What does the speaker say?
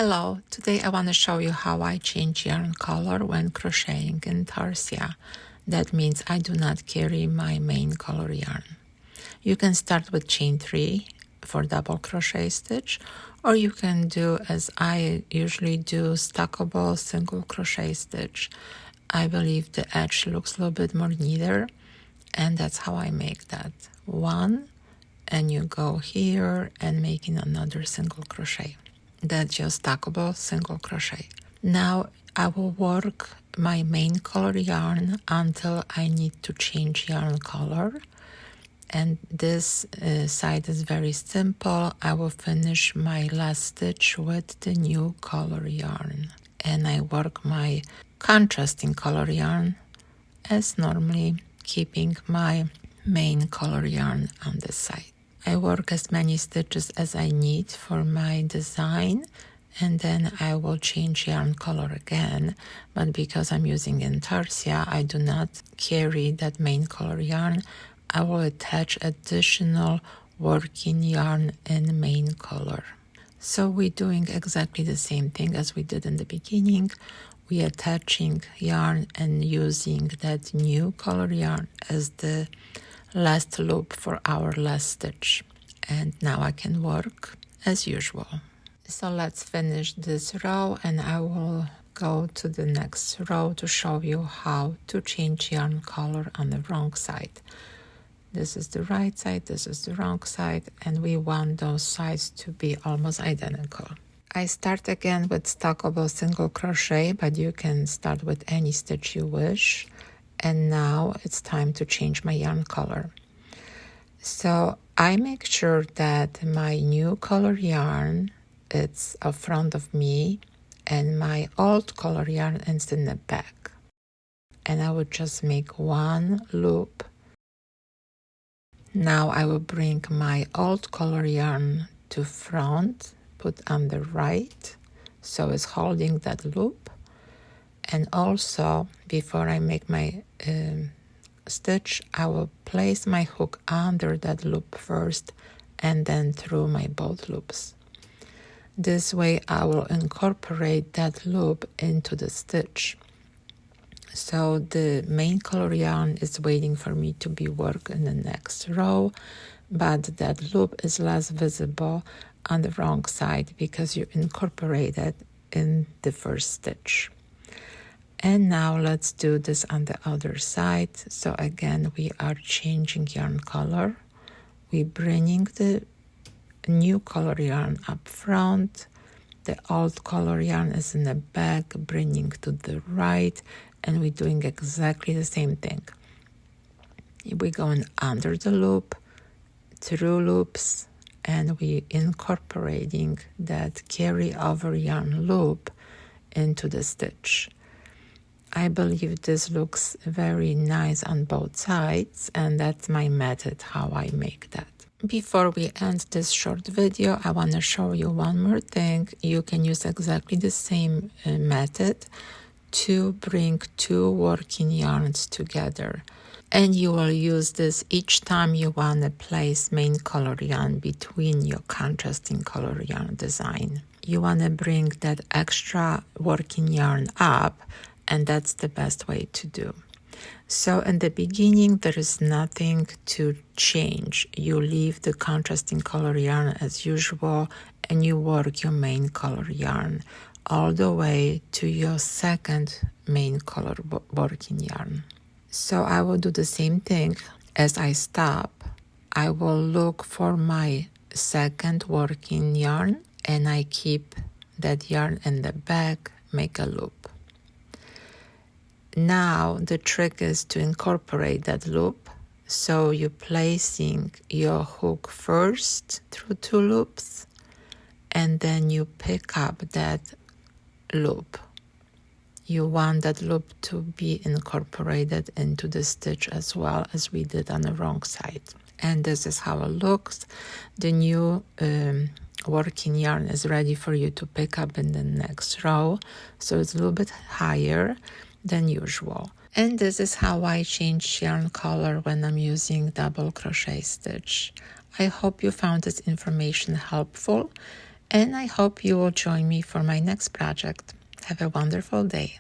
Hello, today I want to show you how I change yarn color when crocheting in tarsia. That means I do not carry my main color yarn. You can start with chain 3 for double crochet stitch, or you can do as I usually do, stackable single crochet stitch. I believe the edge looks a little bit more neater, and that's how I make that. One, and you go here and making another single crochet. That's just stackable single crochet. Now I will work my main color yarn until I need to change yarn color. And this side is very simple. I will finish my last stitch with the new color yarn. And I work my contrasting color yarn as normally, keeping my main color yarn on this side. I work as many stitches as I need for my design, and then I will change yarn color again, but because I'm using intarsia, I do not carry that main color yarn. I will attach additional working yarn in main color. So we're doing exactly the same thing as we did in the beginning. We're attaching yarn and using that new color yarn as the last loop for our last stitch. And now I can work as usual. So let's finish this row, and I will go to the next row to show you how to change yarn color on the wrong side. This is the right side, this is the wrong side, and we want those sides to be almost identical. I start again with stackable single crochet, but you can start with any stitch you wish. And now it's time to change my yarn color. So I make sure that my new color yarn it's in front of me and my old color yarn is in the back. And I would just make one loop. Now I will bring my old color yarn to front, put on the right, so it's holding that loop. And also, before I make my stitch, I will place my hook under that loop first and then through my both loops. This way I will incorporate that loop into the stitch. So the main color yarn is waiting for me to be worked in the next row, but that loop is less visible on the wrong side because you incorporate it in the first stitch. And now let's do this on the other side. So again, we are changing yarn color. We're bringing the new color yarn up front. The old color yarn is in the back, bringing to the right, and we're doing exactly the same thing. We're going under the loop, through loops, and we're incorporating that carry over yarn loop into the stitch. I believe this looks very nice on both sides, and that's my method how I make that. Before we end this short video, I want to show you one more thing. You can use exactly the same method to bring two working yarns together. And you will use this each time you want to place main color yarn between your contrasting color yarn design. You want to bring that extra working yarn up, and that's the best way to do. So in the beginning, there is nothing to change. You leave the contrasting color yarn as usual, and you work your main color yarn all the way to your second main color working yarn. So I will do the same thing. As I stop, I will look for my second working yarn, and I keep that yarn in the back, make a loop. Now the trick is to incorporate that loop. So you're placing your hook first through two loops, and then you pick up that loop. You want that loop to be incorporated into the stitch as well as we did on the wrong side. And this is how it looks. The new working yarn is ready for you to pick up in the next row. So it's a little bit higher than usual. And this is how I change yarn color when I'm using double crochet stitch. I hope you found this information helpful. And I hope you will join me for my next project. Have a wonderful day.